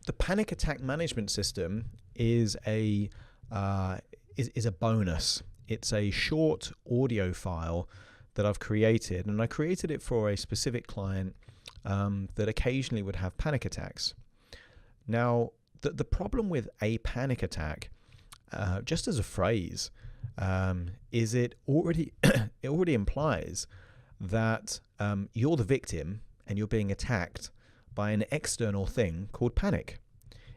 the panic attack management system is a bonus. It's a short audio file that I've created, and I created it for a specific client that occasionally would have panic attacks. Now, the problem with a panic attack, just as a phrase, is it already implies that you're the victim and you're being attacked by an external thing called panic.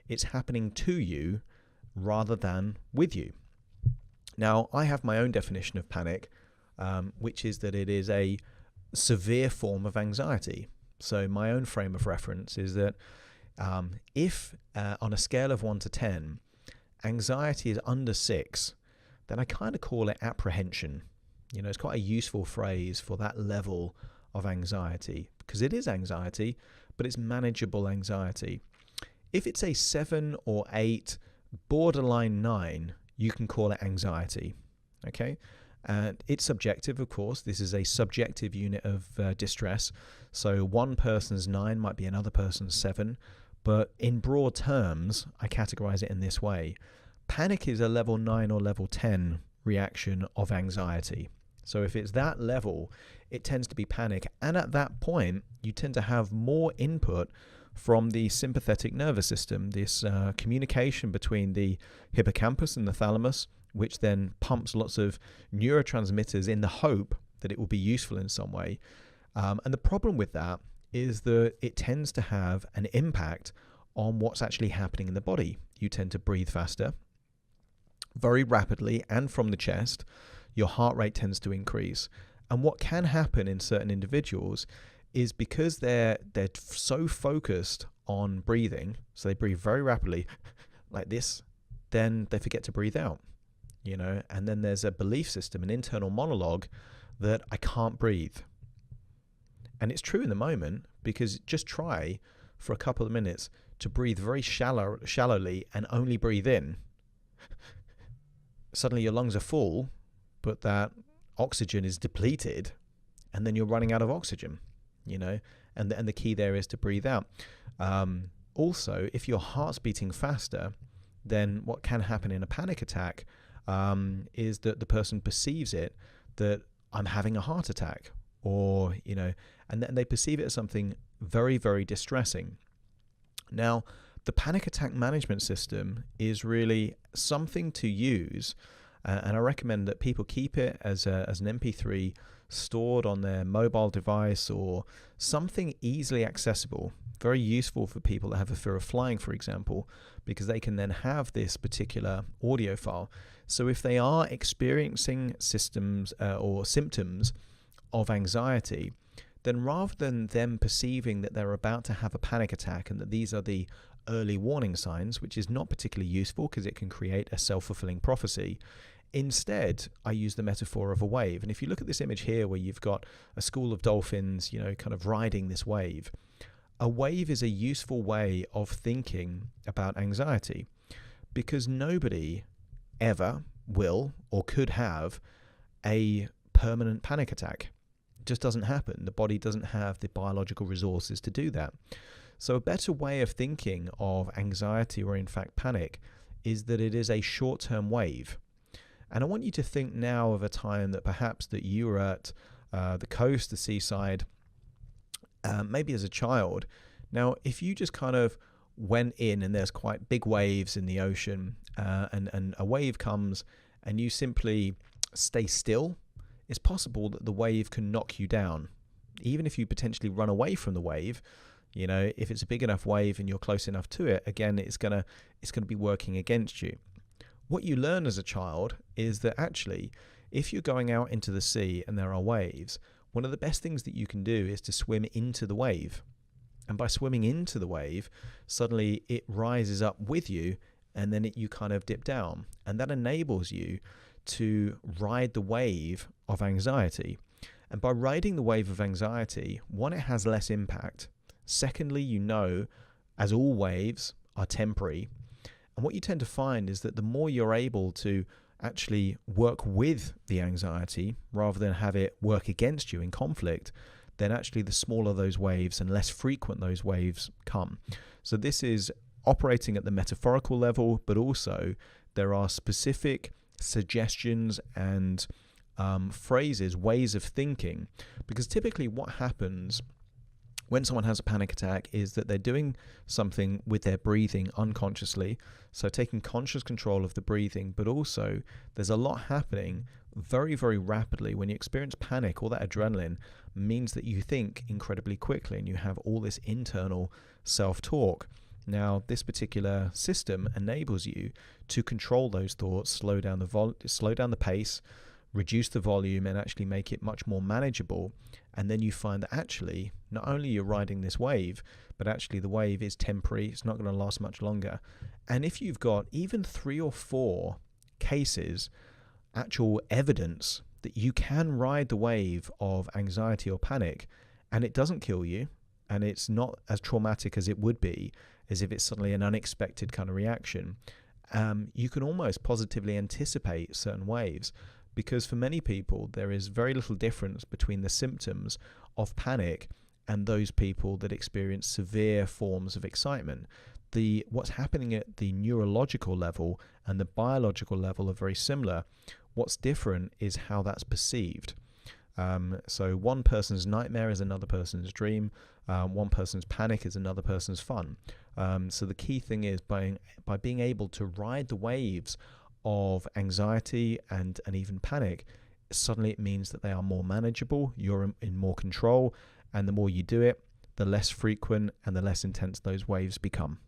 It's happening to you rather than with you. Now, I have my own definition of panic, which is that it is a severe form of anxiety. So my own frame of reference is that if on a scale of 1 to 10, anxiety is under 6, then I kind of call it apprehension. You know, it's quite a useful phrase for that level of anxiety, because it is anxiety, but it's manageable anxiety. If it's a 7 or 8, borderline 9, you can call it anxiety. Okay? And it's subjective, of course. This is a subjective unit of distress. So one person's 9 might be another person's 7. But in broad terms, I categorize it in this way. Panic is a level 9 or level 10 reaction of anxiety. So if it's that level, it tends to be panic. And at that point, you tend to have more input from the sympathetic nervous system, this communication between the hippocampus and the thalamus, which then pumps lots of neurotransmitters in the hope that it will be useful in some way. And the problem with that is that it tends to have an impact on what's actually happening in the body. You tend to breathe faster, very rapidly, and from the chest. Your heart rate tends to increase. And what can happen in certain individuals is because they're so focused on breathing, so they breathe very rapidly like this, then they forget to breathe out, you know, and then there's a belief system, an internal monologue that I can't breathe. And it's true in the moment, because just try for a couple of minutes to breathe very shallowly and only breathe in. Suddenly your lungs are full, but that oxygen is depleted, and then you're running out of oxygen, you know, and the key there is to breathe out. Also, if your heart's beating faster, then what can happen in a panic attack is that the person perceives it that I'm having a heart attack, or, you know, and then they perceive it as something very, very distressing. Now, the panic attack management system is really something to use, and I recommend that people keep it as an MP3 stored on their mobile device or something easily accessible. Very useful for people that have a fear of flying, for example, because they can then have this particular audio file. So if they are experiencing symptoms of anxiety, then rather than them perceiving that they're about to have a panic attack and that these are the early warning signs, which is not particularly useful because it can create a self-fulfilling prophecy, instead I use the metaphor of a wave. And if you look at this image here where you've got a school of dolphins, you know, kind of riding this wave, a wave is a useful way of thinking about anxiety, because nobody ever will or could have a permanent panic attack. It just doesn't happen. The body doesn't have the biological resources to do that. So a better way of thinking of anxiety, or in fact panic, is that it is a short-term wave. And I want you to think now of a time that perhaps that you were at the coast, the seaside, maybe as a child. Now, if you just kind of went in and there's quite big waves in the ocean, and a wave comes and you simply stay still, it's possible that the wave can knock you down. Even if you potentially run away from the wave, you know, if it's a big enough wave and you're close enough to it, again, it's gonna be working against you. What you learn as a child is that actually, if you're going out into the sea and there are waves, one of the best things that you can do is to swim into the wave. And by swimming into the wave, suddenly it rises up with you, and then you kind of dip down. And that enables you to ride the wave of anxiety. And by riding the wave of anxiety, one, it has less impact. Secondly, you know, as all waves are temporary. And what you tend to find is that the more you're able to actually work with the anxiety rather than have it work against you in conflict, then actually the smaller those waves and less frequent those waves come. So this is operating at the metaphorical level, but also there are specific suggestions and phrases, ways of thinking, because typically what happens when someone has a panic attack is that they're doing something with their breathing unconsciously, so taking conscious control of the breathing, but also there's a lot happening very, very rapidly. When you experience panic, all that adrenaline means that you think incredibly quickly and you have all this internal self-talk. Now, this particular system enables you to control those thoughts, slow down the pace, reduce the volume, and actually make it much more manageable. And then you find that actually, not only you're riding this wave, but actually the wave is temporary. It's not going to last much longer. And if you've got even 3 or 4 cases, actual evidence that you can ride the wave of anxiety or panic, and it doesn't kill you, and it's not as traumatic as it would be, as if it's suddenly an unexpected kind of reaction, you can almost positively anticipate certain waves. Because for many people, there is very little difference between the symptoms of panic and those people that experience severe forms of excitement. What's happening at the neurological level and the biological level are very similar. What's different is how that's perceived. So one person's nightmare is another person's dream. One person's panic is another person's fun. So the key thing is by being able to ride the waves of anxiety and even panic, suddenly it means that they are more manageable, you're in more control, and the more you do it, the less frequent and the less intense those waves become.